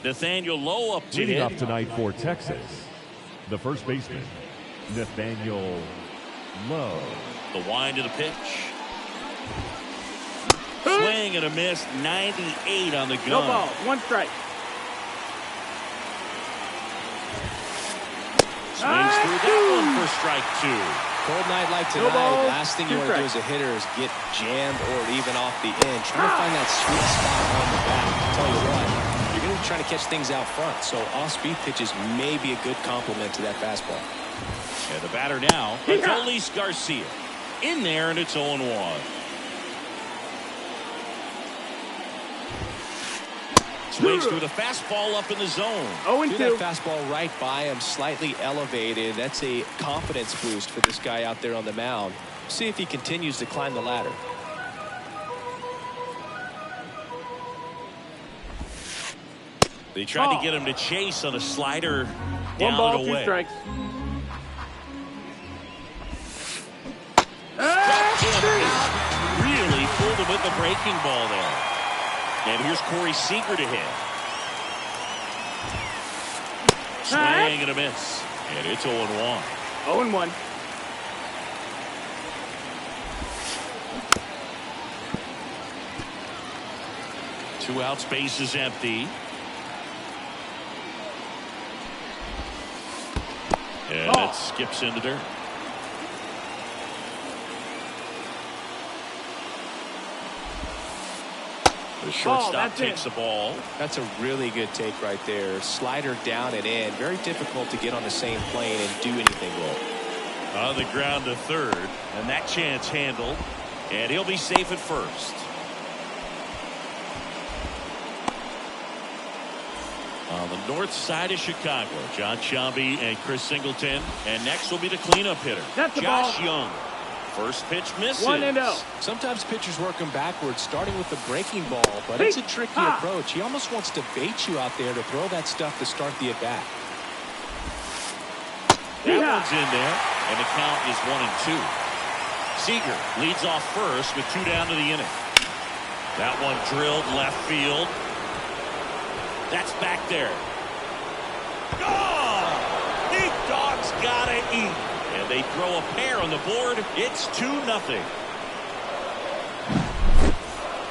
Nathaniel Lowe up to Leading hit. up tonight for Texas, the first baseman, Nathaniel Lowe. The wind of the pitch. Swing and a miss. 98 on the gun. No ball. 1 strike. Swings through that one for strike 2. Cold night like tonight, last thing you want to do as a hitter is get jammed or even off the end. Try to find that sweet spot on the bat. I'll tell you what, you're going to be trying to catch things out front, so off-speed pitches may be a good complement to that fastball. And the batter now, Adolis Garcia. In there, and it's 0-1. Swings through the fastball up in the zone. 0-2. That fastball right by him, slightly elevated. That's a confidence boost for this guy out there on the mound. See if he continues to climb the ladder. They tried to get him to chase on a slider down 1 ball, and 2 away. strikes. Really pulled him with the breaking ball there. And here's Corey Seager to hit. Swing and a miss. And it's 0-1. 0-1. Two outs, base is empty. And it skips into dirt. The shortstop takes the ball. That's a really good take right there. Slider down and in. Very difficult to get on the same plane and do anything with. On the ground to third. And that chance handled. And he'll be safe at first. On the north side of Chicago, John Sciambi and Chris Singleton. And next will be the cleanup hitter, Josh Young. First pitch misses. 1-0. Sometimes pitchers work him backwards, starting with the breaking ball, but it's a tricky approach. He almost wants to bait you out there to throw that stuff to start the at-bat. That one's in there, and the count is 1-2. Seager leads off first with 2 down to the inning. That one drilled left field. That's back there. Oh! Big dog's gotta eat. And they throw a pair on the board. It's 2-0.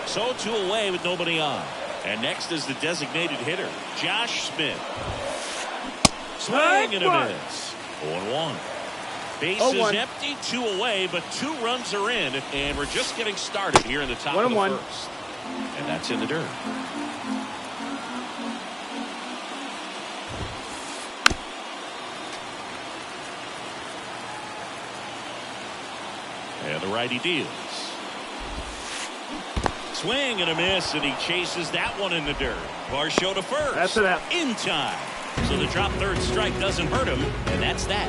So 2 away with nobody on. And next is the designated hitter, Josh Smith. Swing and a miss. 0-1. Bases empty, 2 away, but 2 runs are in. And we're just getting started here in the top of the first. And that's in the dirt. And the righty deals. Swing and a miss, and he chases that one in the dirt. Varsho to first. That's it. In time. So the drop third strike doesn't hurt him, and that's that.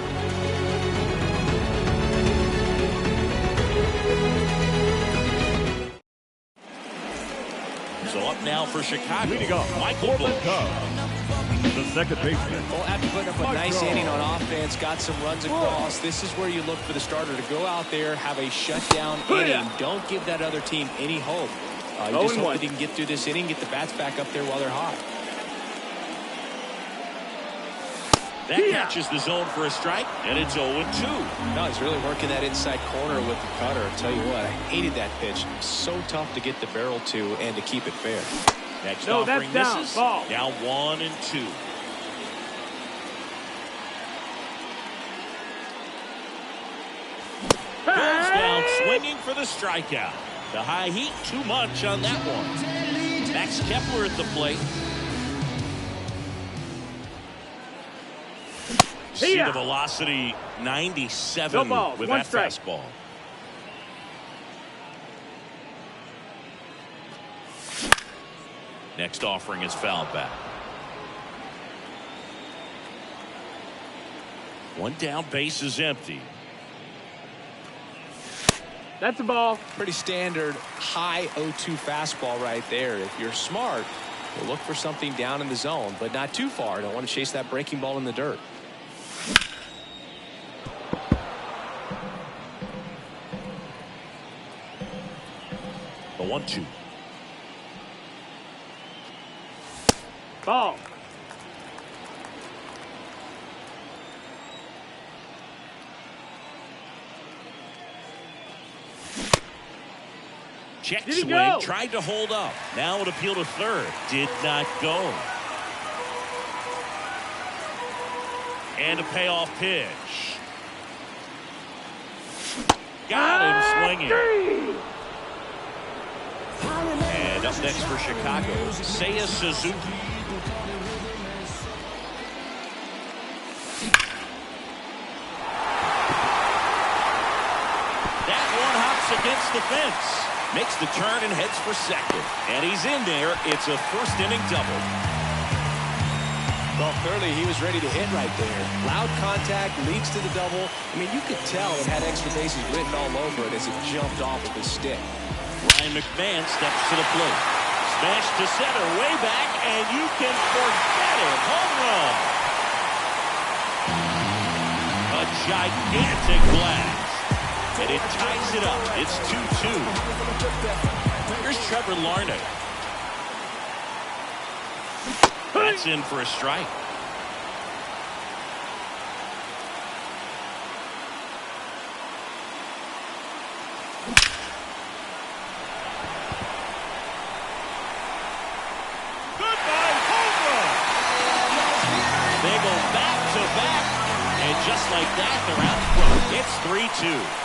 So up now for Chicago. Leading off, Michael Busch. The second baseman. Well, after putting up a nice inning on offense, got some runs across, this is where you look for the starter to go out there, have a shutdown inning. Don't give that other team any hope. You just hope that he can get through this inning, get the bats back up there while they're hot. That catches the zone for a strike, and it's 0-2. No, he's really working that inside corner with the cutter. I'll tell you what, I hated that pitch. So tough to get the barrel to and to keep it fair. Next offering misses. Now 1-2. Goes down swinging for the strikeout. The high heat, too much on that one. Max Kepler at the plate. See the velocity, 97 with that fastball. Next offering is fouled back. One down, base is empty. That's a ball. Pretty standard high 0-2 fastball right there. If you're smart, you'll look for something down in the zone, but not too far. Don't want to chase that breaking ball in the dirt. The 1-2. Ball. Check Did he swing, go? tried to hold up. Now an appeal to third. Did not go. And a payoff pitch. Got him swinging. And up next for Chicago, Seiya Suzuki. That one hops against the fence. Makes the turn and heads for second. And he's in there. It's a first inning double. Well, clearly he was ready to hit right there. Loud contact leads to the double. I mean, you could tell it had extra bases written all over it as it jumped off of his stick. Ryan McMahon steps to the plate. Smash to center, way back, and you can forget it. Home run. A gigantic blast. And it ties it up. It's 2-2. Here's Trevor Larnach. That's in for a strike. Goodbye, home run. They go back to back, and just like that, they're out front. It's 3-2.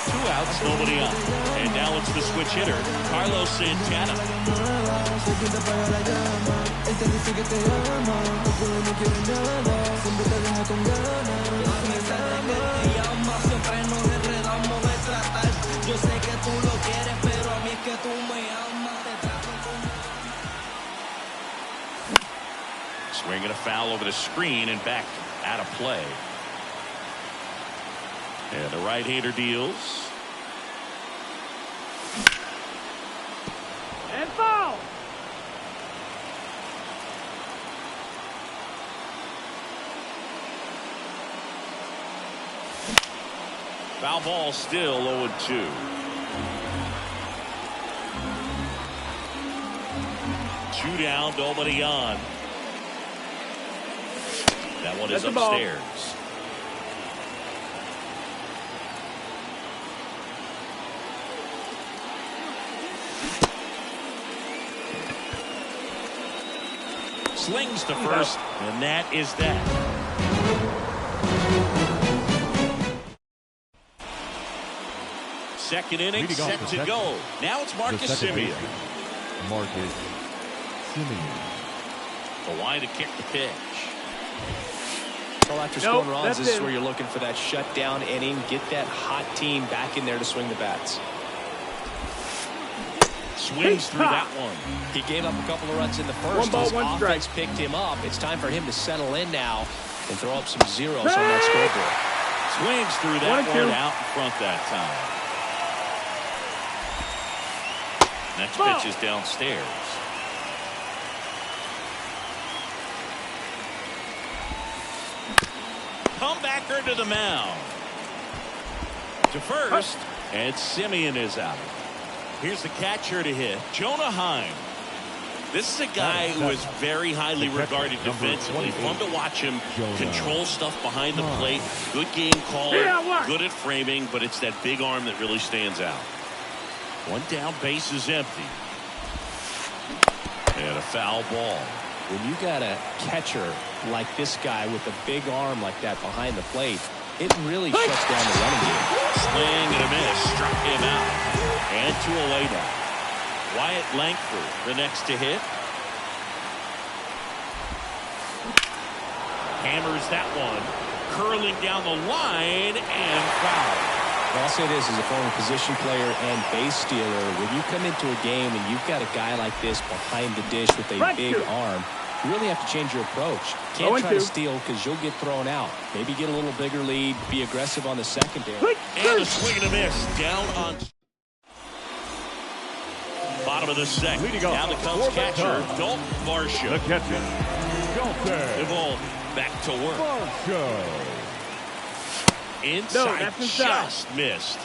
2 outs, nobody on. And now it's the switch hitter, Carlos Santana. Swinging a foul over the screen and back out of play. And the right-hander deals. And foul. Foul ball still 0-2. Two down, nobody on. That one is That's a ball. upstairs. Slings to first, and that is that. Second inning Leading set off to the go. Now it's Marcus Semien. Marcus Semien. The line to kick the pitch. Well, after Nope, scoring runs, that's this is in. where you're looking for that shutdown inning. Get that hot team back in there to swing the bats. Swings through that one. He gave up a couple of runs in the first. One ball, His one strike. offense picked him up. It's time for him to settle in now and throw up some zeros on that scoreboard. Swings through that 1-2. one out in front that time. Next Ball. pitch is downstairs. Comebacker to the mound. To first, and Semien is out. Here's the catcher to hit, Jonah Heim. This is a guy who is very highly regarded defensively. Fun to watch him control stuff behind the plate. Good game caller, good at framing, but it's that big arm that really stands out. One down, base is empty. And a foul ball. When you got a catcher like this guy with a big arm like that behind the plate, it really shuts down the running game. Swing and a miss, struck him out. And 2 away now. Wyatt Langford, the next to hit. Hammers that one. Curling down the line and foul. Well, I'll say this as a former position player and base stealer. When you come into a game and you've got a guy like this behind the dish with a big arm, you really have to change your approach. Can't try to steal because you'll get thrown out. Maybe get a little bigger lead, be aggressive on the secondary. And a swing and a miss. Down on bottom of the second. Now the Cubs catcher, Dalton Varsho. The catcher, Dalton Evolve back to work. Varsho. Inside, that's inside. just missed.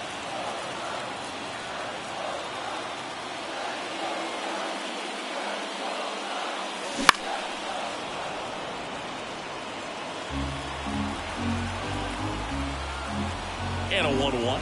And a 1-1.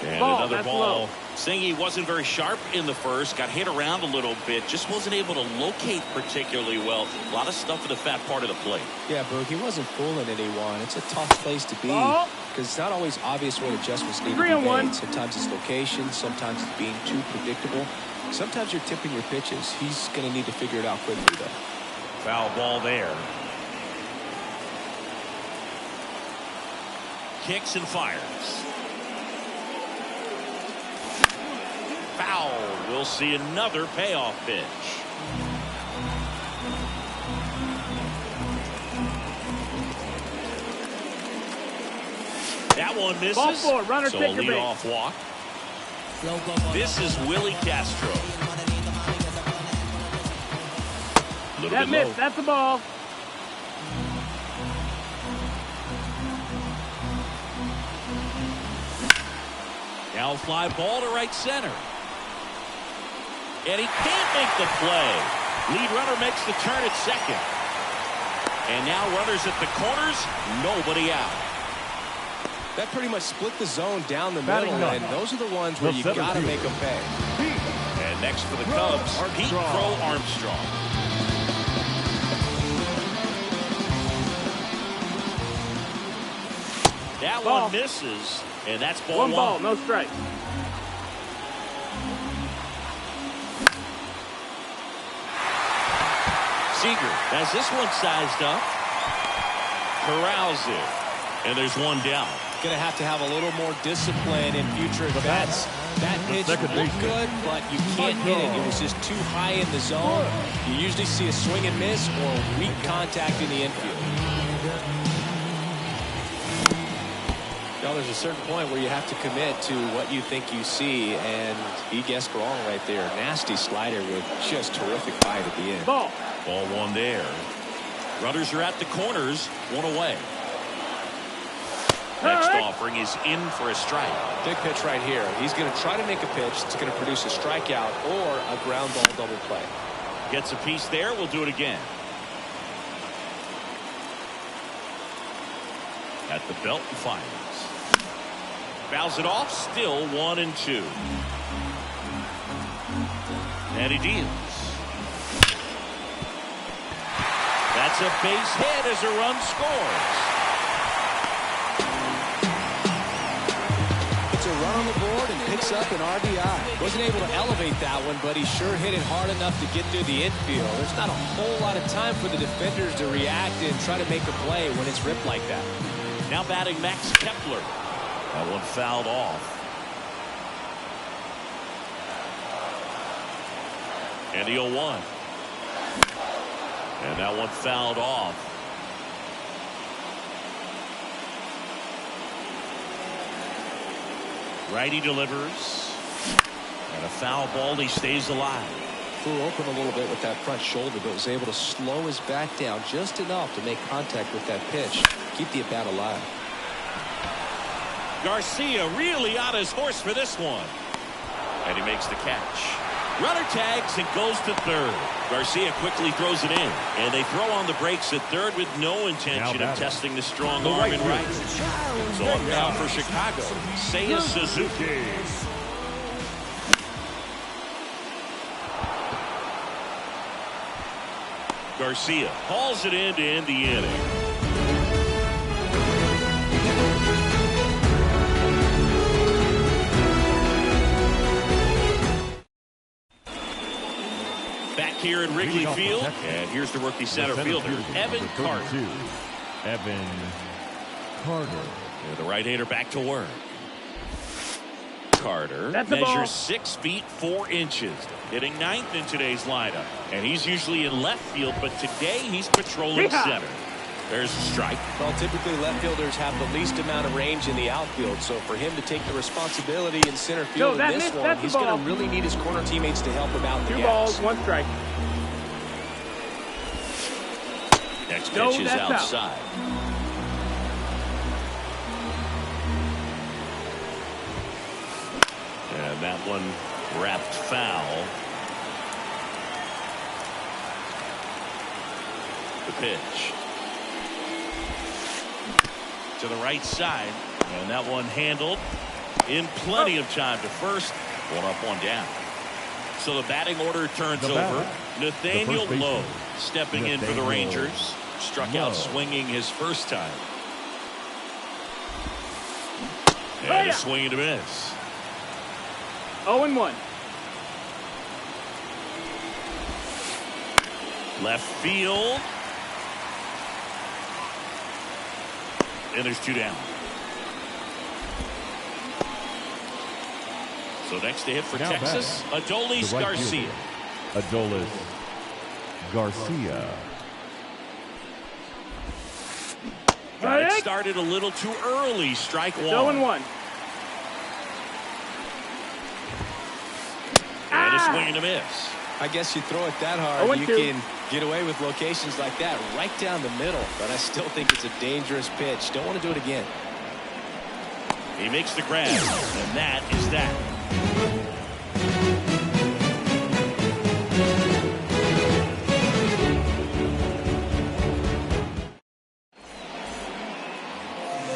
And Ball, another that's ball. low. Saying he wasn't very sharp in the first, got hit around a little bit, just wasn't able to locate particularly well. A lot of stuff in the fat part of the plate. Yeah, Boog, he wasn't fooling anyone. It's a tough place to be Ball. because it's not always obvious what adjustments need to be 3-1. made. Sometimes it's location, sometimes it's being too predictable. Sometimes you're tipping your pitches. He's going to need to figure it out quickly, though. Foul ball there. Kicks and fires. Foul. We'll see another payoff pitch. That one misses. Ball four. Runner, so take a your leadoff base. walk. This is Willie Castro. Little That bit low. missed. That's a ball. Now fly ball to right center. And he can't make the play. Lead runner makes the turn at second. And now runners at the corners, nobody out. That pretty much split the zone down the Batting middle, ninth. and those are the ones where you The got to seventh make them pay. And next for the Cubs, Pete Crow Armstrong. That Ball. one misses, and that's ball One ball, no strike. Seager has this one sized up. Corrals it. And there's one down. Going to have a little more discipline in future at-bats. That pitch second looked baseman. good, but you can't hit it. It was just too high in the zone. You usually see a swing and miss or weak contact in the infield. Now, there's a certain point where you have to commit to what you think you see, and he guessed wrong right there. Nasty slider with just terrific bite at the end. Ball. Ball one there. Runners are at the corners, one away. Next offering is in for a strike. Big pitch right here. He's going to try to make a pitch that's going to produce a strikeout or a ground ball double play. Gets a piece there. We'll do it again. At the belt and fires. Fouls it off. Still 1-2. And he deals. That's a base hit as a run scores. Puts a run on the board and picks up an RBI. Wasn't able to elevate that one, but he sure hit it hard enough to get through the infield. There's not a whole lot of time for the defenders to react and try to make a play when it's ripped like that. Now batting Max Kepler. That one fouled off. And the 0-1. And that one fouled off. Righty delivers. And a foul ball. He stays alive. Flew open a little bit with that front shoulder, but was able to slow his bat down just enough to make contact with that pitch. Keep the at-bat alive. Garcia really on his horse for this one. And he makes the catch. Runner tags and goes to third. Garcia quickly throws it in. And they throw on the brakes at third with no intention of testing the strong arm in right. So up now for Chicago, Seiya Suzuki. Garcia hauls it in to end the inning. Back here in Wrigley Field, and here's the rookie center fielder, Evan Carter. Evan Carter. And the right-hander back to work. Carter measures 6 feet 4 inches, hitting ninth in today's lineup. And he's usually in left field, but today he's patrolling center. There's a strike. Well, typically left fielders have the least amount of range in the outfield, so for him to take the responsibility in center field in this one, he's going to really need his corner teammates to help him out. 2 balls, 1 strike. Next pitch is outside. And that one wrapped foul. The pitch. To the right side. And that one handled. In plenty of time to first. One up, one down. So the batting order turns over. Nathaniel Lowe stepping in for the Rangers. Struck out swinging his first time. And a swing and a miss. 0-1. Left field. And there's two down. So next to hit for Now Texas, Adolis right Garcia. Adolis Garcia. Got it started a little too early. Strike one. 0-1. And a swing and a miss. I guess you throw it that hard, you 0-2. can get away with locations like that right down the middle. But I still think it's a dangerous pitch. Don't want to do it again. He makes the grab, and that is that.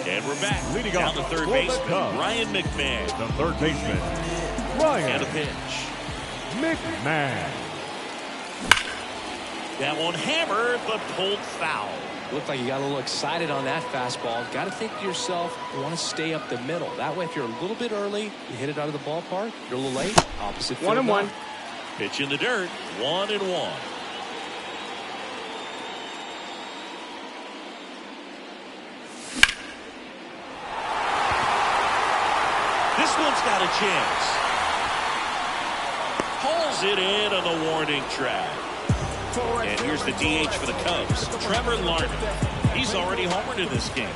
And we're back. Leading down off to third for the baseman, Cubs. Ryan McMahon. The third baseman, And a Ryan pitch. McMahon. That one hammered, but pulled foul. Looked like you got a little excited on that fastball. Got to think to yourself, you want to stay up the middle. That way, if you're a little bit early, you hit it out of the ballpark. You're a little late. Opposite field. 1-1. Pitch in the dirt. 1-1. This one's got a chance. Pulls it in on the warning track. And here's the DH for the Cubs, Trevor Larned. He's already homered in this game.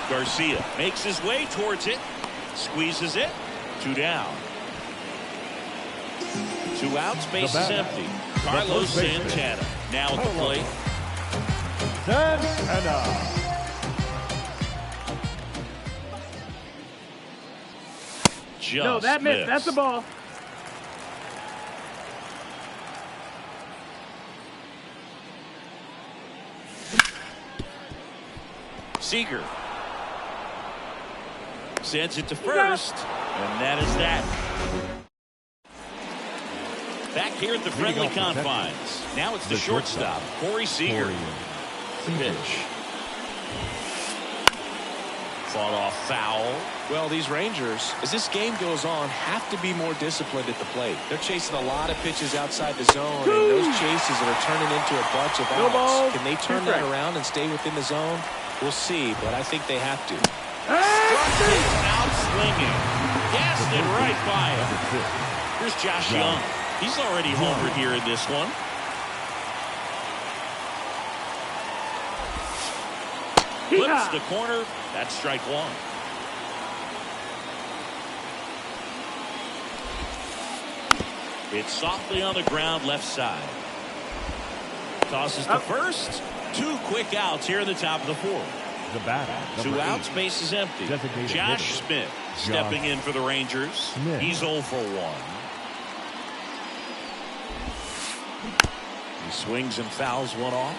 Garcia makes his way towards it. Squeezes it. Two down. Two outs, base is empty. Carlos Santana now at the plate. Santana. No, that missed. That's a ball. Seager sends it to first, and that is that. Back here at the friendly confines. Now it's the shortstop, Corey Seager. Pitch. Fought off foul. Well, these Rangers, as this game goes on, have to be more disciplined at the plate. They're chasing a lot of pitches outside the zone, and those chases are turning into a bunch of outs. Can they turn that around and stay within the zone? We'll see, but I think they have to. Struck him out swinging. Gassed it right by him. Here's Josh Young. He's already homered here in this one. Flips the corner. That's strike one. It's softly on the ground left side. Tosses to first. Two quick outs here in the top of the fourth. The batter. Two outs, base is empty. Josh Smith stepping in for the Rangers. He's 0 for 1. He swings and fouls one off.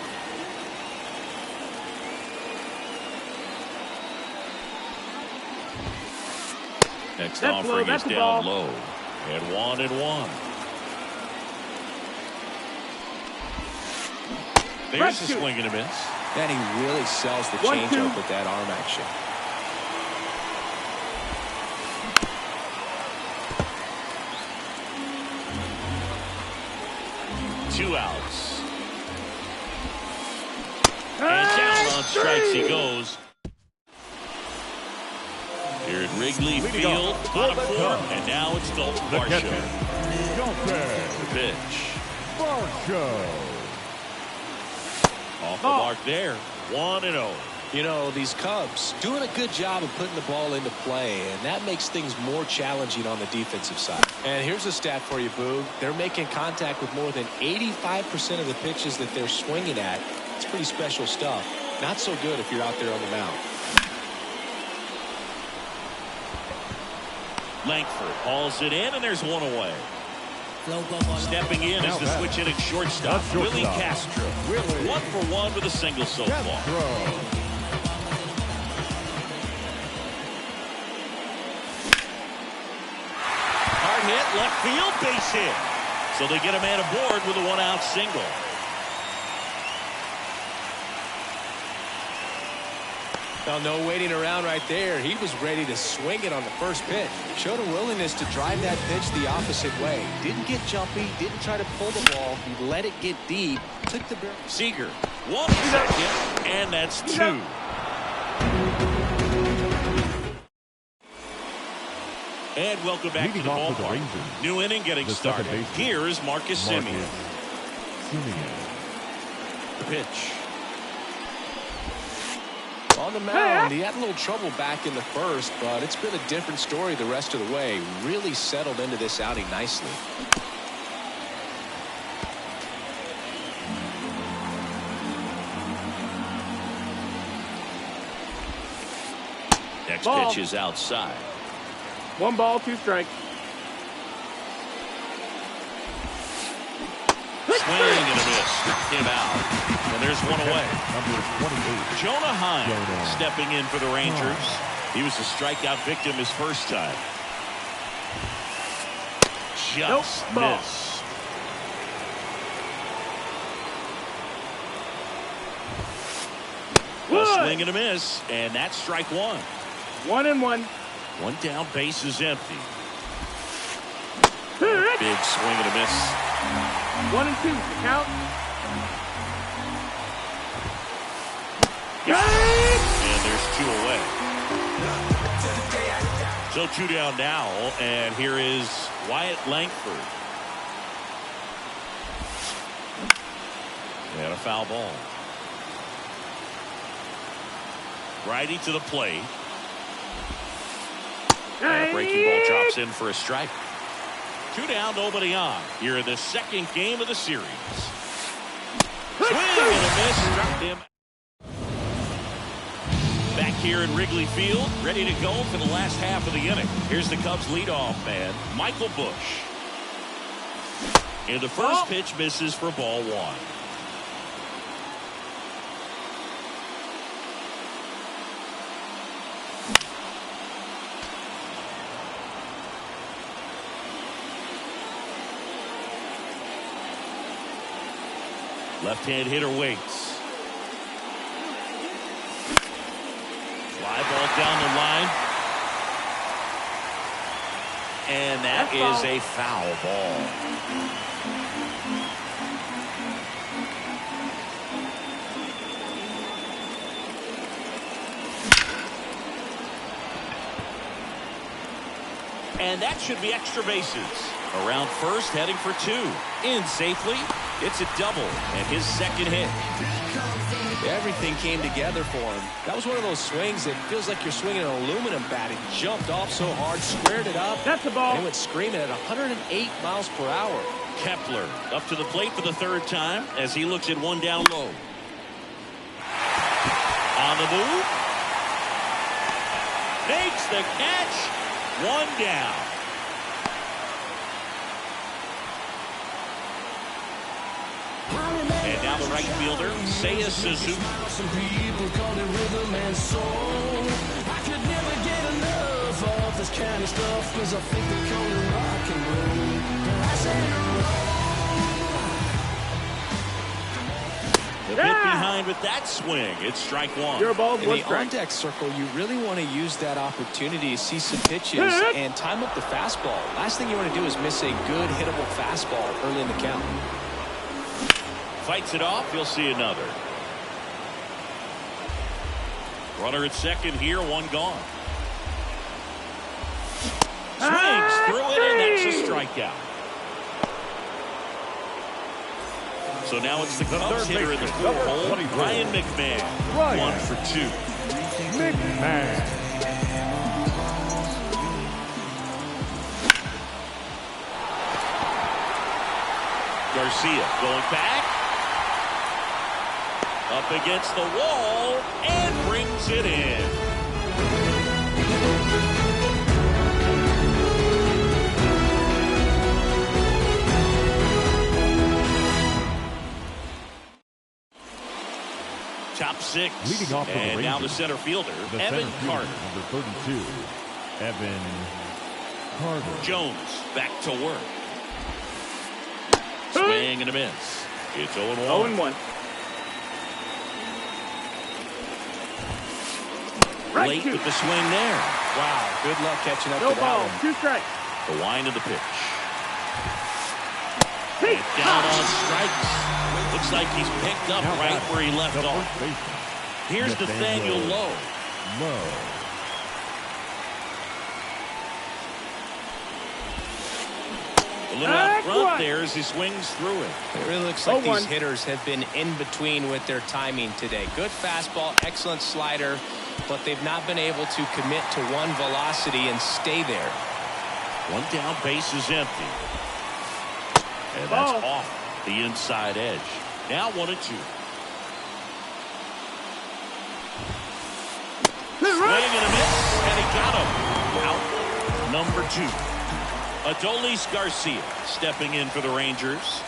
Next offering is down low. And 1-1. There's the swing and a miss. And he really sells the changeup with that arm action. Two outs. And down on strikes he goes. Here at Wrigley Field, bottom four, and now it's Dalton Varsho. The pitch. Varsho. Off the mark there. 1-0. You know, these Cubs doing a good job of putting the ball into play, and that makes things more challenging on the defensive side. And here's a stat for you, Boog. They're making contact with more than 85% of the pitches that they're swinging at. It's pretty special stuff. Not so good if you're out there on the mound. Langford hauls it in, and there's one away. Stepping in is the switch hitting shortstop, Willie Castro. 1 for 1 with a single so far. Hard hit, left field, base hit. So they get a man aboard with a 1-out single. Now, no waiting around right there. He was ready to swing it on the first pitch. Showed a willingness to drive that pitch the opposite way. Didn't get jumpy, didn't try to pull the ball. He let it get deep. Took the barrel. Seager, 1 second, and that's 2. And welcome back to the ballpark. New inning getting started. Here is Marcus Semien. The pitch. On the mound, he had a little trouble back in the first, but it's been a different story the rest of the way. Really settled into this outing nicely. Next pitch is outside. 1 ball, 2 strikes. Swing and a miss. Him out. And there's 1 away. Number 28. Jonah Heim stepping in for the Rangers. He was a strikeout victim his first time. Just missed. A swing and a miss, and that's strike 1. 1-1. 1 down, base is empty. Big swing and a miss. 1-2, count. And there's 2 away. So 2 down now, and here is Wyatt Langford. And a foul ball. Righty to the plate. And a breaking ball drops in for a strike. 2 down, nobody on. Here in the second game of the series. Swing and a miss. Struck him. Back here at Wrigley Field, ready to go for the last half of the inning. Here's the Cubs leadoff man, Michael Busch. And the first pitch misses for ball 1. Left-hand hitter waits. Fly ball down the line. And that is a foul ball. And that should be extra bases. Around first, heading for 2. In safely. It's a double and his second hit. Everything came together for him. That was one of those swings that feels like you're swinging an aluminum bat. He jumped off so hard, squared it up. That's the ball. And it went screaming at 108 miles per hour. Kepler up to the plate for the 3rd time as he looks at 1 down low. On the move. Makes the catch. 1 down. And now the right fielder, Seiya Suzuki. Some people call it rhythm and soul. I could never get enough of this kind of stuff because I think they call it rock and roll. I say The hit behind with that swing. It's strike 1. Your ball, in the on-deck circle, you really want to use that opportunity to see some pitches and time up the fastball. Last thing you want to do is miss a good hittable fastball early in the count. Fights it off. You'll see another. Runner at second here. 1 gone. Swings through it, and that's a strikeout. So now it's the Cubs hitter in the 4th hole, Ryan McMahon. 1 for 2. McMahon. Garcia going back. Up against the wall and brings it in. 6. Leading off for the and now the Rangers, center fielder, the Evan center Carter. fielder, number 32, Evan Carter. Jones back to work. Swing and a miss. It's 0-1. 0-1. Late with the swing there. Wow, good luck catching up No to that ball, one. 2 strikes. The wind of the pitch. Hey, And down on strikes. Looks like he's picked up Now right batting, where he left the off. first baseman, Here's Nathaniel Lowe. Lowe. A little out front there as he swings through it. It really looks like 0-1. these hitters have been in between with their timing today. Good fastball, excellent slider, but they've not been able to commit to one velocity and stay there. One down, base is empty. And that's Ball. off the inside edge. Now 1-2. Swing and a miss, and he got him. Out number 2. Adolis Garcia stepping in for the Rangers.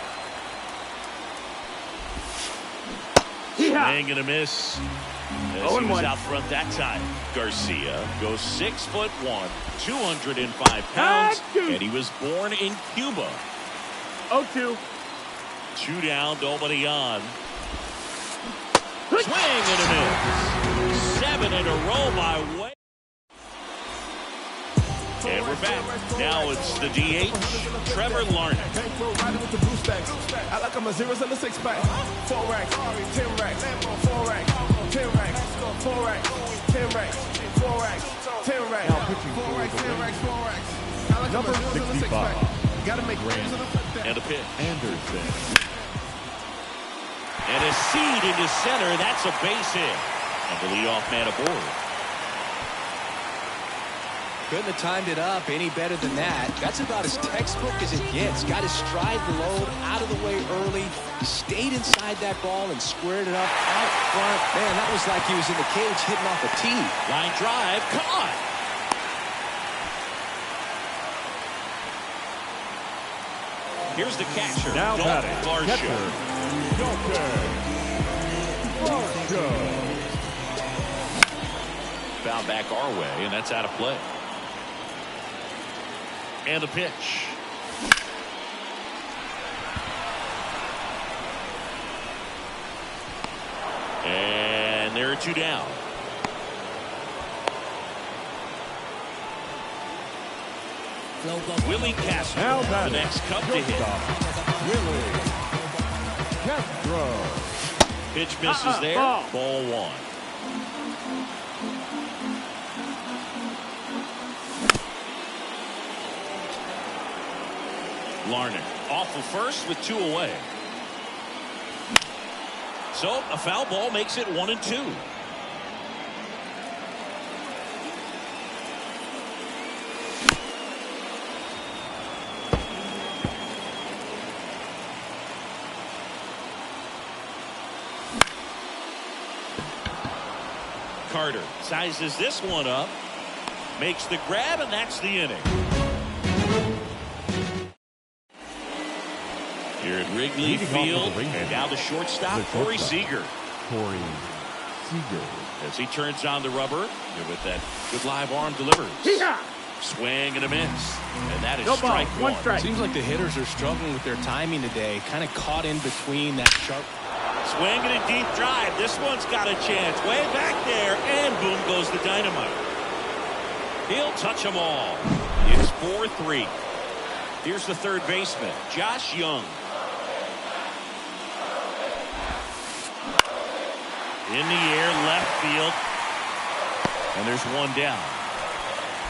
Yeah. Swing and a miss. As he 0-1. was out front that time. Garcia goes 6'1", 205 pounds, and he was born in Cuba. 0-2. 2 down, nobody on. Swing and a miss. 7 in a row by Way. And we're back. Now it's the DH, Trevor Larnach. I like I'm a zeros and a 6-pack. 4 racks, 10 racks, 4 racks, 10 racks, 4 racks, 10 racks, 4 racks, 10 racks, Now pitching 4 for racks, the 10 racks, 4 Rangers, racks. I like I'm number a zeros and a 6-pack. 65, Gotta make Grant. And a pitch. Anderson. And a seed into center. That's a base hit. And the leadoff man aboard. Couldn't have timed it up any better than that. That's about as textbook as it gets. Got his stride load out of the way early. Stayed inside that ball and squared it up out front. Man, that was like he was in the cage hitting off a tee. Line drive, caught. Here's the catcher, Now Dalton batting, Varsho. catcher, Dalton Varsho. Foul back our way, and that's out of play. And a pitch. And there are 2 down. Willie Castro, Now the batting, next Cub to hit. Willie Castro. Pitch misses there. Ball 1. Larnach off of first with 2 away. So a foul ball makes it 1-2. Carter sizes this one up, makes the grab, and that's the inning. Here at Wrigley Leading off for the Field, Rangers, and now the shortstop, the Corey shortstop. Seager. Corey Seager. As he turns on the rubber, and with that good live arm delivers. Yeah. Swing and a miss. And that is No ball, strike 1 1. strike. Seems like the hitters are struggling with their timing today. Kind of caught in between that sharp. Swing and a deep drive. This one's got a chance. Way back there, and boom goes the dynamite. He'll touch them all. It's 4-3. Here's the third baseman, Josh Young. In the air, left field. And there's 1 down.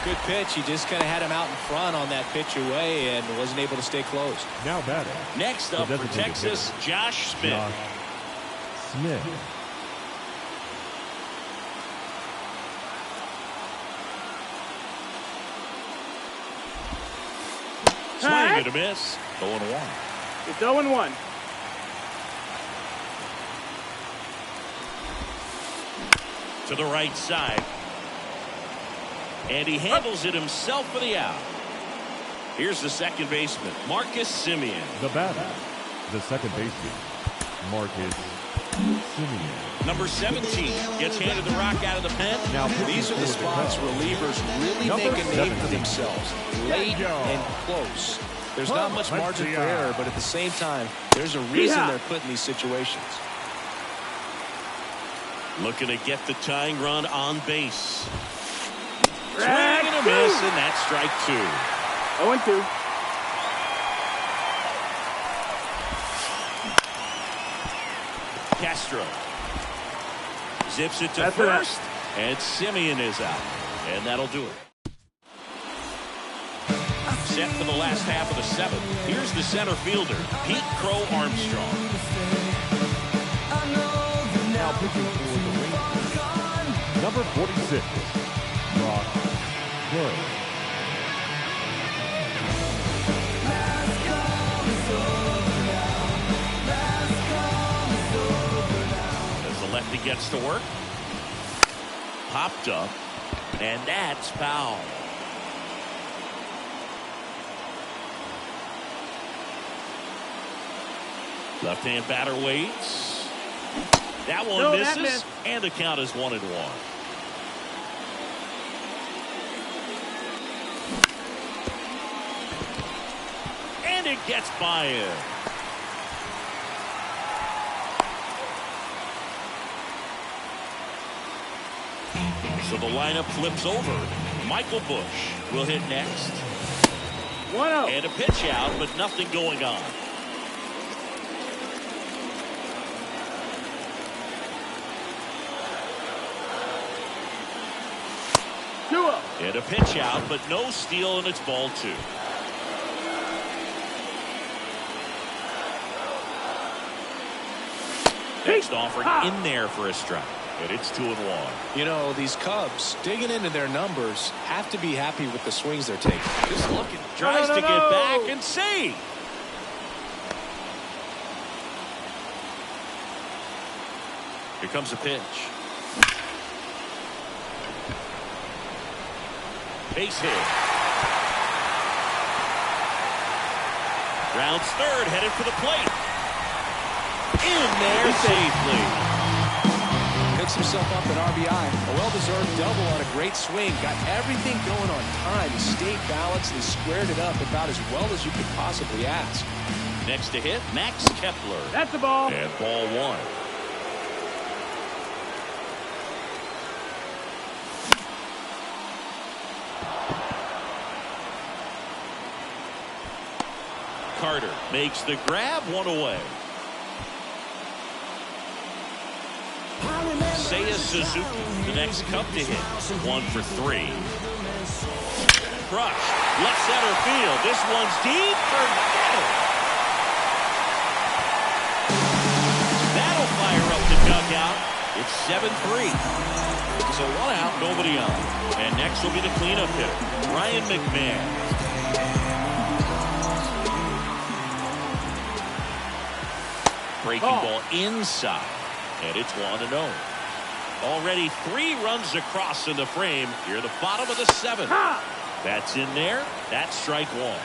Good pitch. He just kind of had him out in front on that pitch away and wasn't able to stay close. Now batting, Next up the for designated Texas, hitter, Josh Smith. Josh Smith. Swing and a miss. 0-1. It's 0-1. To the right side. And he handles it himself for the out. Here's the second baseman, Marcus Semien. The batter, the second baseman, Marcus Simeon. Number 17 gets handed the rock out of the pen. Now These are the spots relievers really Number make a name for 17. themselves. Late and close. There's not much margin for error, but at the same time, there's a reason they're put in these situations. Looking to get the tying run on base. Swing Strike and a two. miss, and that's strike 2. 0-2. Castro zips it to That's first, and Simeon is out, and that'll do it. Set for the last half of the 7th. Here's the center fielder, Pete Crow Armstrong. Now pitching for the Rangers. Number 46, Brock Burke. As the lefty gets to work. Popped up, and that's foul. Left-hand batter waits. That one misses, that missed. and the count is 1-1. And it gets by him. So the lineup flips over. Michael Bush will hit next. 1-0. And a pitch out, but nothing going on. And a pitch out, but no steal, and it's ball 2. Next offering in there for a strike, and it's 2-1. You know, these Cubs, digging into their numbers, have to be happy with the swings they're taking. Just looking, tries to get back and save. Here comes a pitch. Base hit. Rounds third, headed for the plate. In there safely. Picks himself up an RBI. A well-deserved double on a great swing. Got everything going on time. He stayed balanced and squared it up about as well as you could possibly ask. Next to hit, Max Kepler. That's the ball. And ball 1. Carter makes the grab, 1 away. Seiya Suzuki, the next Cub to hit, 1 for 3. Crush, left center field. This one's deep for Nettle. That'll fire up the dugout. It's 7-3. So 1 out, nobody on. And next will be the cleanup hitter, Ryan McMahon. Breaking ball inside, and it's 1-0. Already 3 runs across in the frame. Here, the bottom of the 7th. That's in there. That's strike 1.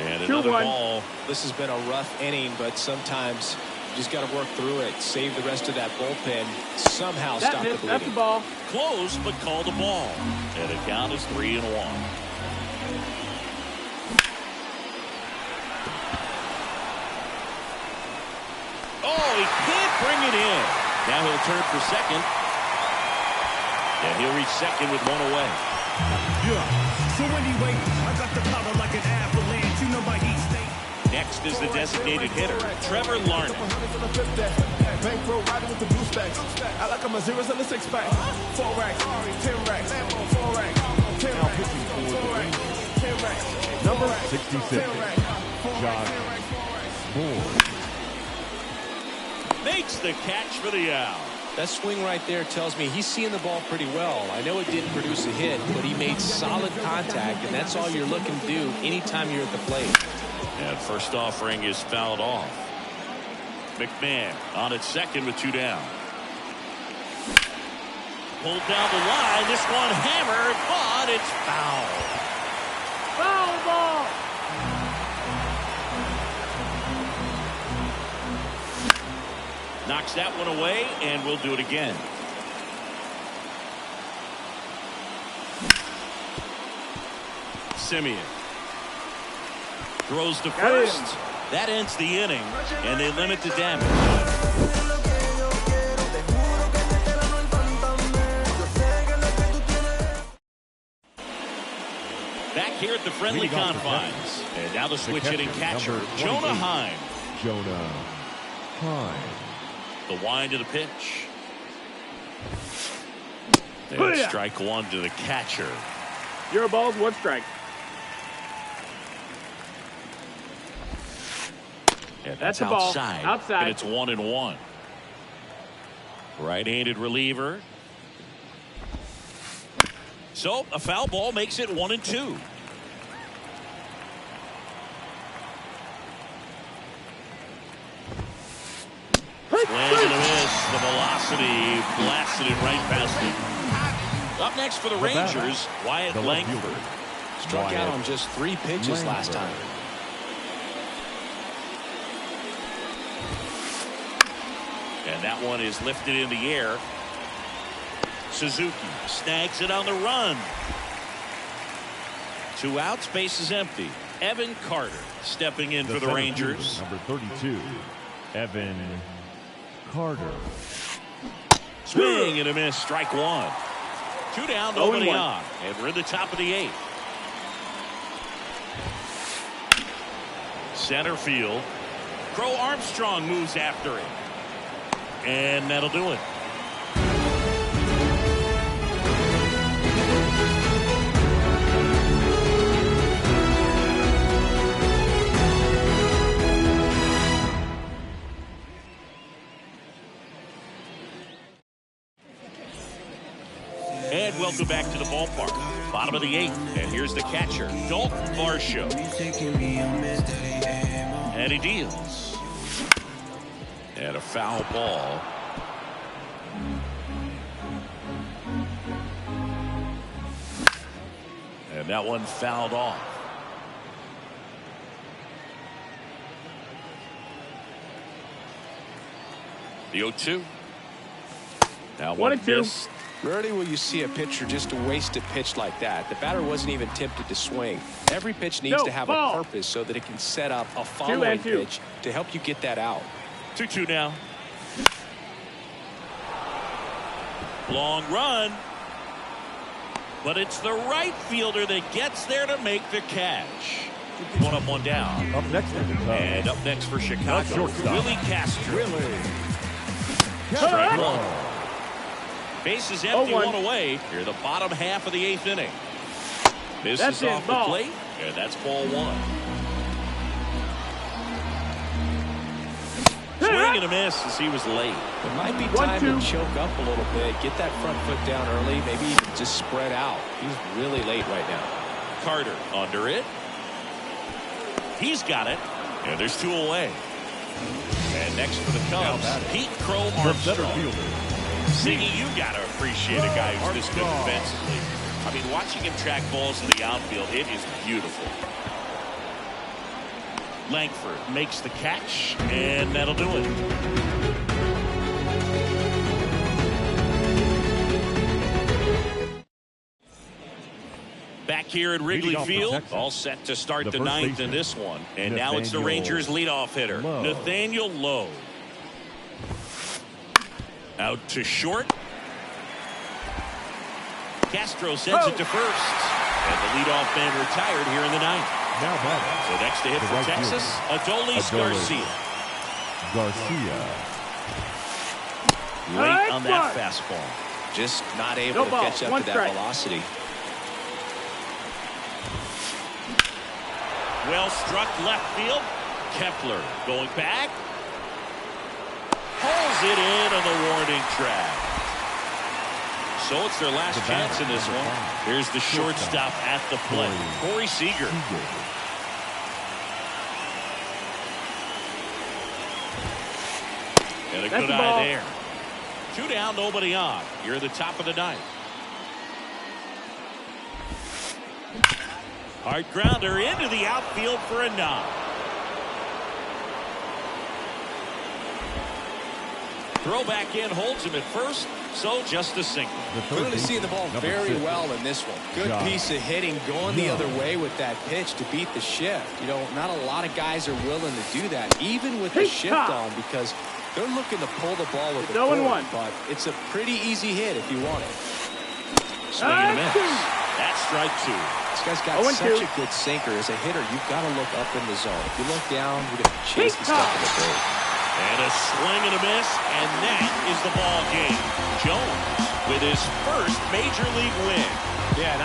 And another ball. This has been a rough inning, but sometimes you just got to work through it. Save the rest of that bullpen. Somehow stop the bleeding. That's the ball. Close, but called a ball. And the count is 3-1. Oh, he can't bring it in. Now he'll turn for second. And he'll reach second with 1 away. Yeah. So anyway, I got the power like an avalanche. You know my heat state. Next is the designated hitter, Trevor Larnach. Bankroll riding with the blue stacks. I like my zeros and the 6-pack. 4 racks, 10 racks, 4 racks, 10 Now racks, pitching for the 4 racks, Rangers. 10 racks. Number 66, Josh Moore. Makes the catch for the out. That swing right there tells me he's seeing the ball pretty well. I know it didn't produce a hit, but he made solid contact, and that's all you're looking to do anytime you're at the plate. And first offering is fouled off. McMahon on at second with 2 down. Pulled down the line. This one hammered, but it's foul. Foul ball. Knocks that one away, and we'll do it again. Simeon throws to first. That ends the inning, and they limit the damage. Back here at the friendly confines. And now the switch hitting catcher, Jonah Heim. Jonah Heim. The wind of the pitch. And strike one to the catcher. 0 balls, 1 strike. And that's a ball. Outside. And it's 1-1. Right-handed reliever. So a foul ball makes it 1-2. Swing and a miss. The velocity blasted it right past him. Up next for the Rangers, Wyatt Langford. Struck out on just 3 pitches last time. And that one is lifted in the air. Suzuki snags it on the run. 2 outs, base is empty. Evan Carter stepping in for the Rangers. Number 32, Evan Carter. Swing and a miss, strike one. 2 down, nobody on. And we're in the top of the 8th. Center field. Crow Armstrong moves after it. And that'll do it. And welcome back to the ballpark. Bottom of the 8th. And here's the catcher, Dalton Varsho. And he deals. And a foul ball. And that one fouled off. The 0-2. Now 1-2. Rarely will you see a pitcher just waste a pitch like that. The batter wasn't even tempted to swing. Every pitch needs to have a purpose so that it can set up a following pitch to help you get that out. 2-2 now. Long run. But it's the right fielder that gets there to make the catch. 1 up, 1 down. Up next. And up next for Chicago, Willie Castro. Strike one. Base is empty, 1 away. Here, the bottom half of the 8th inning. This is off the plate, and that's ball 1. Swing and a miss as he was late. It might be time to choke up a little bit, get that front foot down early, maybe even just spread out. He's really late right now. Carter under it. He's got it, and there's 2 away. And next for the Cubs, Pete Crow Armstrong. Siggy, you got to appreciate a guy who's this good defensively. I mean, watching him track balls in the outfield, it is beautiful. Langford makes the catch, and that'll do it. Back here at Wrigley Field, all set to start the 9th in this one. And now it's the Rangers leadoff hitter, Nathaniel Lowe. Out to short. Castro sends it to first. And the leadoff man retired here in the 9th. Now batting. So next to hit for Texas, Adolis Garcia. Late on that fastball. Just not able to catch up to that velocity. Well struck left field. Kepler going back. Pulls it in on the warning track. So it's their last chance in this one. Here's the shortstop at the plate, Corey Seager. And a good eye there. 2 down, nobody on. You're at the top of the 9th. Hard grounder into the outfield for a knock. Throw back in holds him at first, so just a single. Clearly seeing the ball very well in this one. Good piece of hitting, going the other way with that pitch to beat the shift. You know, not a lot of guys are willing to do that, even with the shift on, because they're looking to pull the ball with the forward, but it's a pretty easy hit if you want it. Swing and a miss. That's strike two. This guy's got such a good sinker. As a hitter, you've got to look up in the zone. If you look down, you're going to chase the stuff in the plate. And a swing and a miss, and that is the ball game. Jones with his first major league win. Yeah.